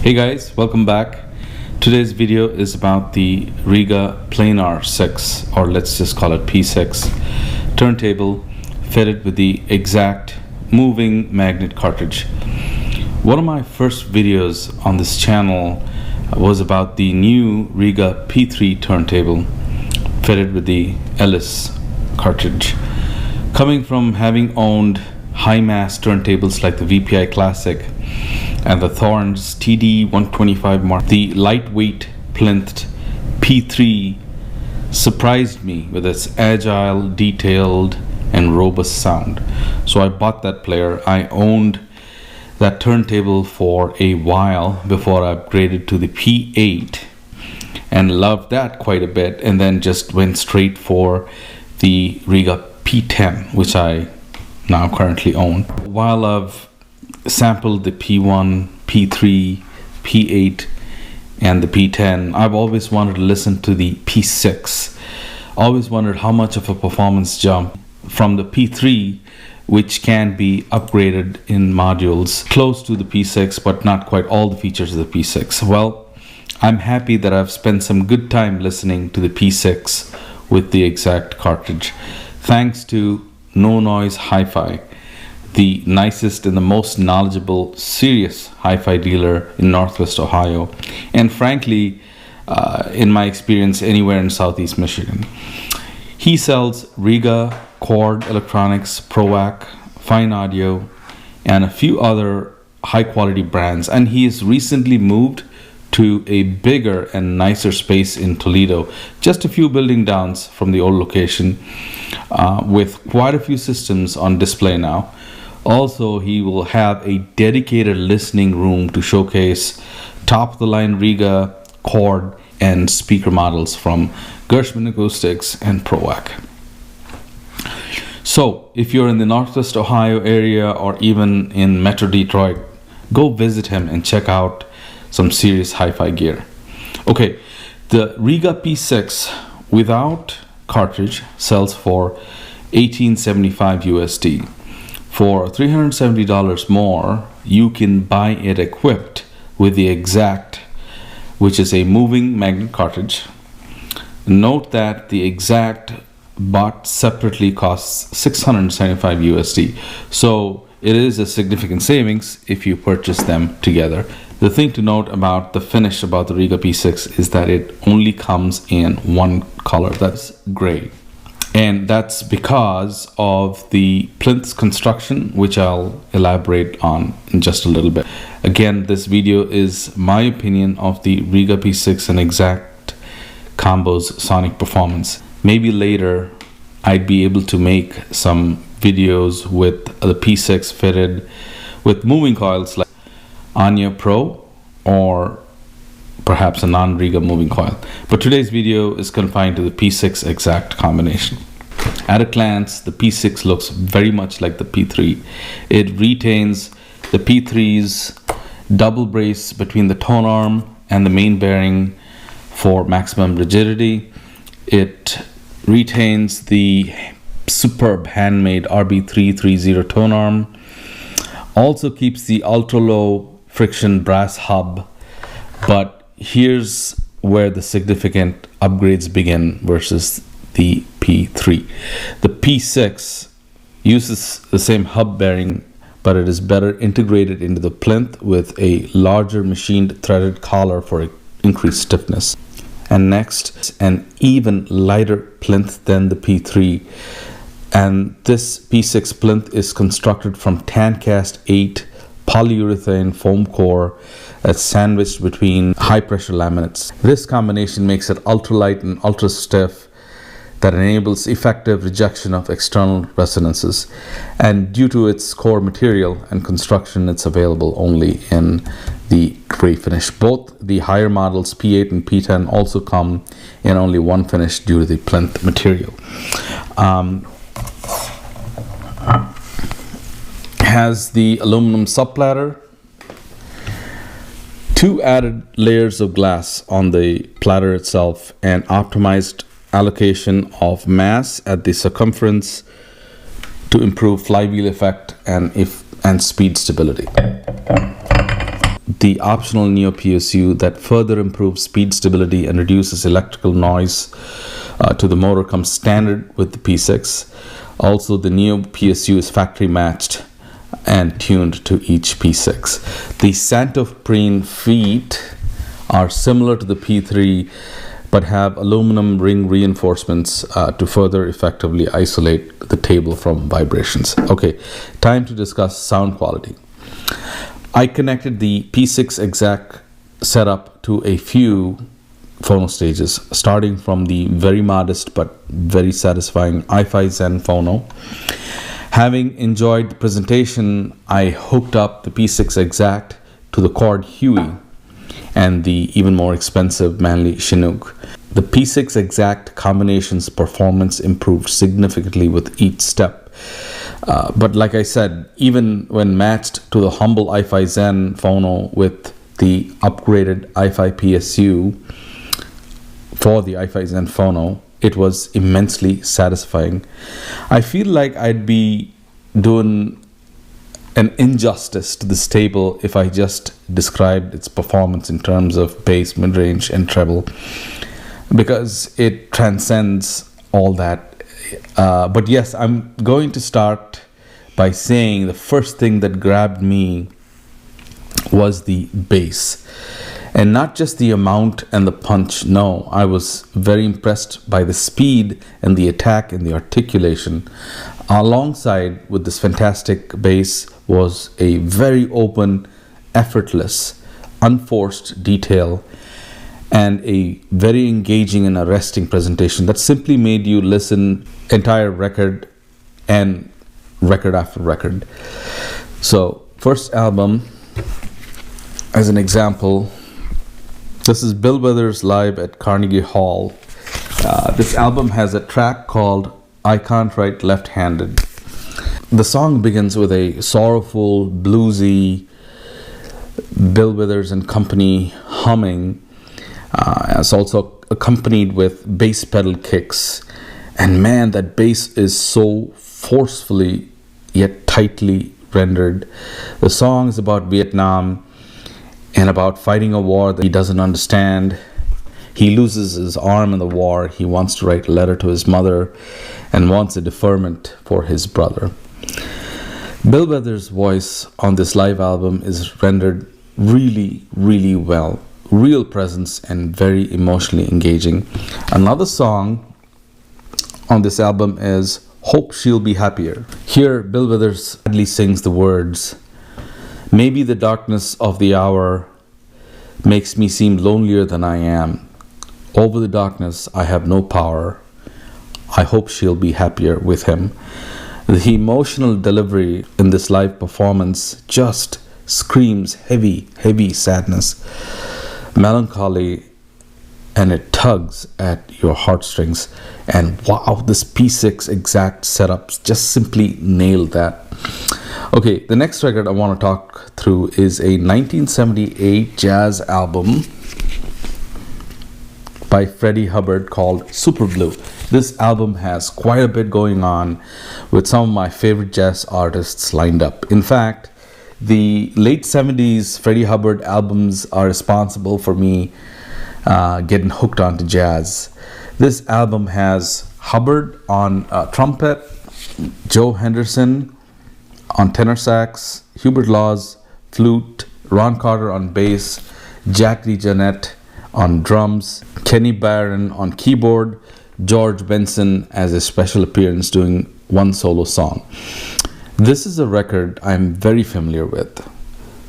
Hey guys, welcome back. Today's video is about the Rega Planar 6, or let's just call it P6 turntable fitted with the Exact moving magnet cartridge. One of my first videos on this channel was about the new Rega P3 turntable fitted with the Ellis cartridge. Coming from having owned high mass turntables like the VPI Classic and the Thorn's TD125 Mark, the lightweight plinth P3 surprised me with its agile, detailed, and robust sound. So I bought that player. I owned that turntable for a while before I upgraded to the P8 and loved that quite a bit, and then just went straight for the Rega P10, which I now currently own. While I've sampled the P1, P3, P8, and the P10, I've always wanted to listen to the P6. Always wondered how much of a performance jump from the P3, which can be upgraded in modules close to the P6, but not quite all the features of the P6. Well, I'm happy that I've spent some good time listening to the P6 with the Exact cartridge, thanks to No Noise Hi-Fi, the nicest and the most knowledgeable, serious hi-fi dealer in Northwest Ohio, and frankly, in my experience, anywhere in Southeast Michigan. He sells Rega, Cord Electronics, ProAC, Fine Audio, and a few other high-quality brands, and he has recently moved to a bigger and nicer space in Toledo, just a few building downs from the old location, with quite a few systems on display now. Also, he will have a dedicated listening room to showcase top-of-the-line Rega, Cord, and speaker models from Gershwin Acoustics and ProAC. So, if you're in the Northwest Ohio area or even in Metro Detroit, go visit him and check out some serious hi-fi gear. Okay, the Rega P6 without cartridge sells for $1875 USD. For $370 more, you can buy it equipped with the Exact, which is a moving magnet cartridge. Note that the Exact bought separately costs $675 USD. So it is a significant savings if you purchase them together. The thing to note about the finish about the Rega P6 is that it only comes in one color, that's gray. And that's because of the plinth construction, which I'll elaborate on in just a little bit. Again, this video is my opinion of the Rega P6 and Exact combo's sonic performance. Maybe later I'd be able to make some videos with the P6 fitted with moving coils like Anya Pro or perhaps a non-Rega moving coil. But today's video is confined to the P6 Exact combination. At a glance, the P6 looks very much like the P3. It retains the P3's double brace between the tone arm and the main bearing for maximum rigidity. It retains the superb handmade RB330 tone arm. Also keeps the ultra-low friction brass hub, but here's where the significant upgrades begin versus the P3. The P6 uses the same hub bearing, but it is better integrated into the plinth with a larger machined threaded collar for increased stiffness. And next, an even lighter plinth than the P3. And this P6 plinth is constructed from Tancast 8 polyurethane foam core that's sandwiched between high pressure laminates. This combination makes it ultralight and ultra stiff, that enables effective rejection of external resonances. And due to its core material and construction, it's available only in the gray finish. Both the higher models P8 and P10 also come in only one finish due to the plinth material. Has the aluminum subplatter, two added layers of glass on the platter itself, and optimized allocation of mass at the circumference to improve flywheel effect and speed stability. the optional Neo PSU that further improves speed stability and reduces electrical noise to the motor comes standard with the P6. Also, the Neo PSU is factory matched and tuned to each P6. The Santoprene feet are similar to the P3 but have aluminum ring reinforcements to further effectively isolate the table from vibrations. Okay, time to discuss sound quality. I connected the P6-Exact setup to a few phono stages, starting from the very modest but very satisfying iFi Zen phono. Having enjoyed the presentation, I hooked up the P6-Exact to the Chord Huey and the even more expensive Manley Chinook. The P6-Exact combination's performance improved significantly with each step. But like I said, even when matched to the humble iFi Zen phono with the upgraded iFi PSU for the iFi Zen phono, it was immensely satisfying. I feel like I'd be doing an injustice to this table if I just described its performance in terms of bass, mid-range, and treble, because it transcends all that. But yes, I'm going to start by saying the first thing that grabbed me was the bass. And not just the amount and the punch. No, I was very impressed by the speed and the attack and the articulation. Alongside with this fantastic bass was a very open, effortless, unforced detail and a very engaging and arresting presentation that simply made you listen entire record and record after record. So, first album, as an example, this is Bill Withers live at Carnegie Hall. This album has a track called I Can't Write Left-Handed. The song begins with a sorrowful, bluesy Bill Withers and company humming. It's also accompanied with bass pedal kicks. And man, that bass is so forcefully yet tightly rendered. The song is about Vietnam and about fighting a war that he doesn't understand. He loses his arm in the war. He wants to write a letter to his mother and wants a deferment for his brother. Bill Withers' voice on this live album is rendered really, really well. Real presence and very emotionally engaging. Another song on this album is Hope She'll Be Happier. Here, Bill Withers sadly sings the words, maybe the darkness of the hour makes me seem lonelier than I am. Over the darkness, I have no power. I hope she'll be happier with him. The emotional delivery in this live performance just screams heavy, heavy sadness, melancholy, and it tugs at your heartstrings. And wow, this P6-Exact setup just simply nailed that. Okay, the next record I want to talk through is a 1978 jazz album by Freddie Hubbard called Super Blue. This album has quite a bit going on with some of my favorite jazz artists lined up. In fact, the late 70s Freddie Hubbard albums are responsible for me getting hooked onto jazz. This album has Hubbard on trumpet, Joe Henderson on tenor sax, Hubert Laws flute, Ron Carter on bass, Jack DeJohnette on drums, Kenny Barron on keyboard, George Benson as a special appearance doing one solo song. This is a record I'm very familiar with.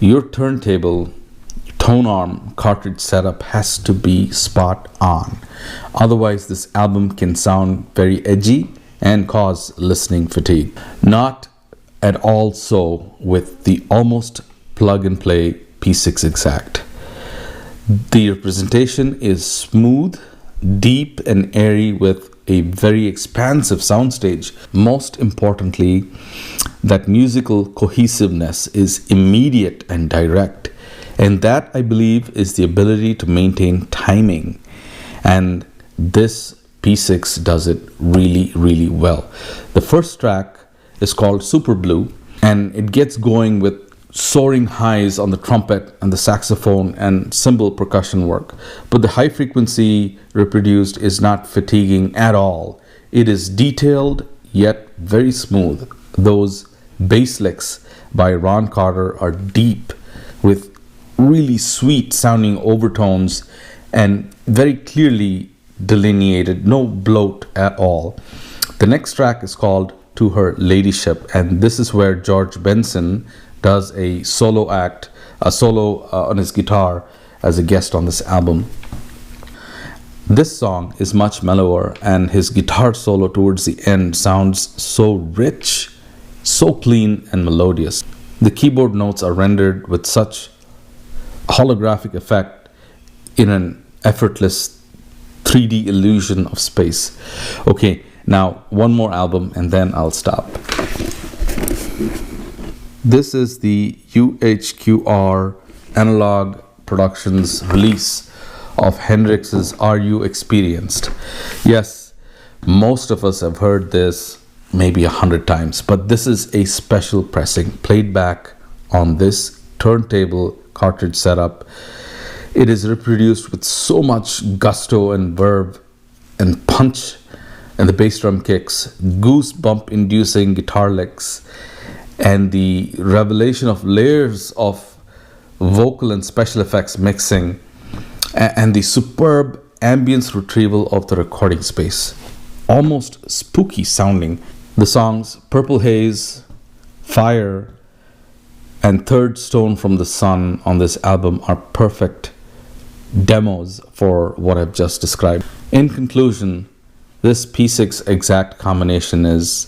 Your turntable, tone arm, cartridge setup has to be spot on. Otherwise, this album can sound very edgy and cause listening fatigue. Not at all so with the almost plug-and-play P6-Exact. The representation is smooth, deep and airy with a very expansive soundstage. Most importantly, that musical cohesiveness is immediate and direct. And that, I believe, is the ability to maintain timing. And this P6 does it really, really well. The first track is called Super Blue, and it gets going with soaring highs on the trumpet and the saxophone and cymbal percussion work. But the high frequency reproduced is not fatiguing at all. It is detailed yet very smooth. Those bass licks by Ron Carter are deep with really sweet sounding overtones and very clearly delineated, no bloat at all. The next track is called To Her Ladyship, and this is where George Benson does a solo on his guitar as a guest on this album. This song is much mellower, and his guitar solo towards the end sounds so rich, so clean and melodious. The keyboard notes are rendered with such holographic effect in an effortless 3D illusion of space. Okay, now one more album and then I'll stop. This is the UHQR Analog Productions release of Hendrix's Are You Experienced? Yes, most of us have heard this maybe 100 times, but this is a special pressing played back on this turntable cartridge setup. It is reproduced with so much gusto and verve and punch, and the bass drum kicks, goosebump inducing guitar licks, and the revelation of layers of vocal and special effects mixing, and the superb ambience retrieval of the recording space. Almost spooky sounding. The songs Purple Haze, Fire, and Third Stone from the Sun on this album are perfect demos for what I've just described. In conclusion, this P6-Exact combination is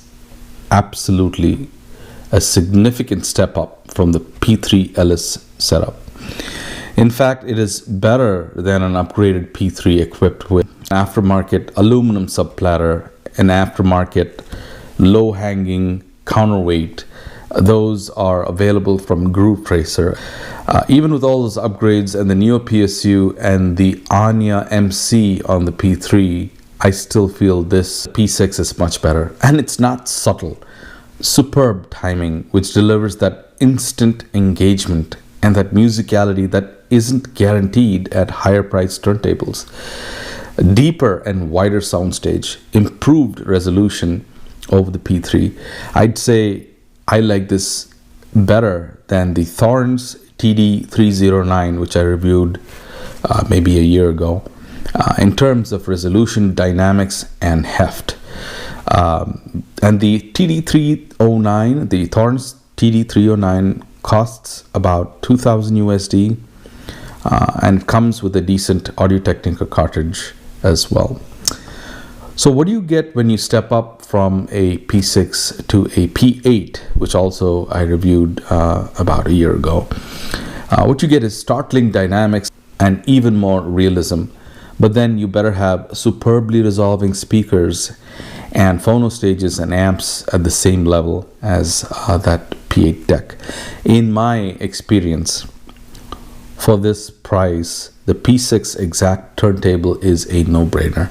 absolutely a significant step up from the P3 Ellis setup. In fact, it is better than an upgraded P3 equipped with aftermarket aluminum subplatter, an aftermarket low-hanging counterweight. Those are available from Groove Tracer. Even with all those upgrades and the Neo PSU and the Anya MC on the P3, I still feel this P6 is much better. And it's not subtle. Superb timing, which delivers that instant engagement and that musicality that isn't guaranteed at higher priced turntables. A deeper and wider soundstage, improved resolution over the P3. I'd say I like this better than the Thorns TD309, which I reviewed maybe a year ago, in terms of resolution, dynamics, and heft. And the TD309, the Thorns TD309, costs about 2,000 USD, and comes with a decent Audio-Technica cartridge as well. So what do you get when you step up from a P6 to a P8, which also I reviewed about a year ago? What you get is startling dynamics and even more realism. But then you better have superbly resolving speakers and phono stages and amps at the same level as that P8 deck. In my experience, for this price, the P6-Exact turntable is a no-brainer.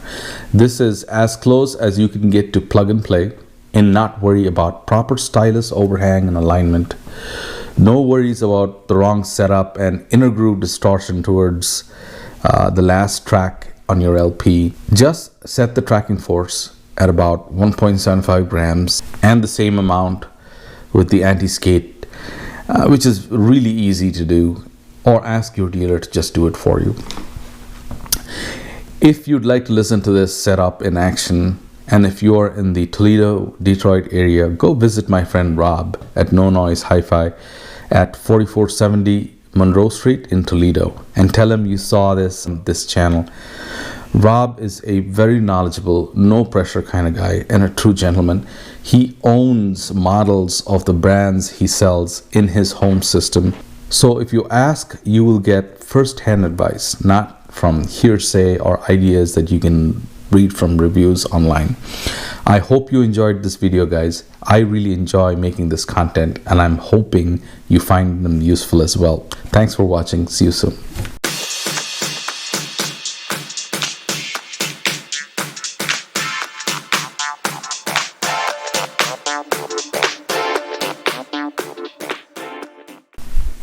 This is as close as you can get to plug and play and not worry about proper stylus overhang and alignment. No worries about the wrong setup and inner groove distortion towards the last track on your LP. Just set the tracking force at about 1.75 grams and the same amount with the anti-skate, which is really easy to do, or ask your dealer to just do it for you. If you'd like to listen to this setup in action, and if you're in the Toledo, Detroit area, go visit my friend Rob at No Noise Hi-Fi at 4470 Monroe Street in Toledo, and tell him you saw this on this channel. Rob is a very knowledgeable, no pressure kind of guy and a true gentleman. He owns models of the brands he sells in his home system. So if you ask, you will get first-hand advice, not from hearsay or ideas that you can read from reviews online. I hope you enjoyed this video, guys. I really enjoy making this content, and I'm hoping you find them useful as well. Thanks for watching. See you soon.